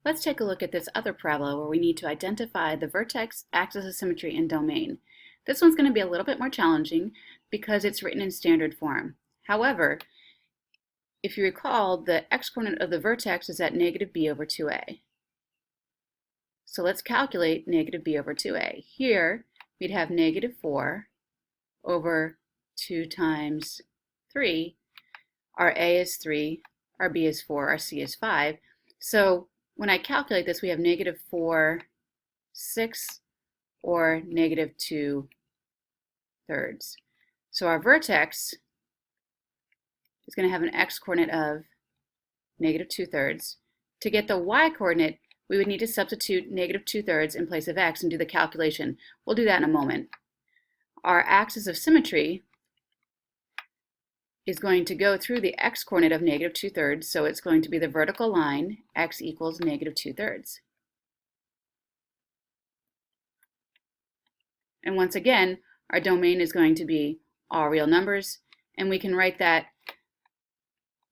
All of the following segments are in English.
Let's take a look at this other parabola where we need to identify the vertex, axis of symmetry, and domain. This one's going to be a little bit more challenging because it's written in standard form. However, if you recall, the x-coordinate of the vertex is at negative b over 2a. So let's calculate negative b over 2a. Here, we'd have negative 4 over 2 times 3. Our a is 3, our b is 4, our c is 5. So when I calculate this, we have negative 4 6 or negative 2 thirds. So our vertex is going to have an x-coordinate of negative 2 thirds. To get the y-coordinate, we would need to substitute negative 2 thirds in place of x and do the calculation. We'll do that in a moment. Our axis of symmetry is going to go through the x-coordinate of negative 2 thirds, so it's going to be the vertical line, x equals negative 2 thirds. And once again, our domain is going to be all real numbers, and we can write that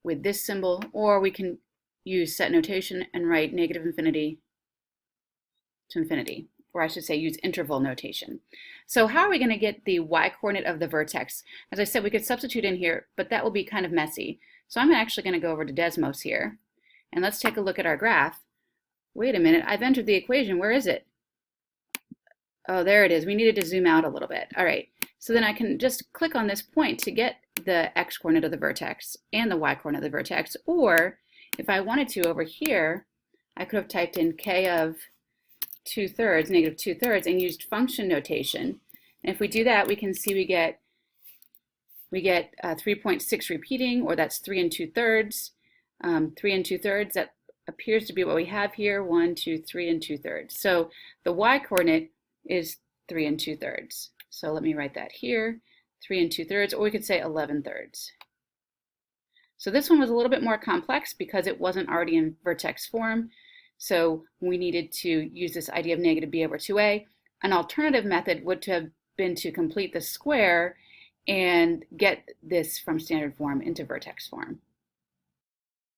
with this symbol, or we can use set notation and write negative infinity to infinity, or I should say use interval notation. So how are we going to get the y-coordinate of the vertex? As I said, we could substitute in here, but that will be kind of messy. So I'm actually going to go over to Desmos here, and let's take a look at our graph. Wait a minute, I've entered the equation. Where is it? Oh, there it is. We needed to zoom out a little bit. All right, so then I can just click on this point to get the x-coordinate of the vertex and the y-coordinate of the vertex, or if I wanted to over here, I could have typed in k of 2 thirds, negative 2 thirds, and used function notation. And if we do that, we can see we get 3.6 repeating, or that's 3 and 2 thirds. 3 and 2 thirds, that appears to be what we have here, 1, 2, 3 and 2 thirds. So the y-coordinate is 3 and 2 thirds. So let me write that here, 3 and 2 thirds, or we could say 11 thirds. So this one was a little bit more complex because it wasn't already in vertex form. So we needed to use this idea of negative b over 2a. An alternative method would have been to complete the square and get this from standard form into vertex form.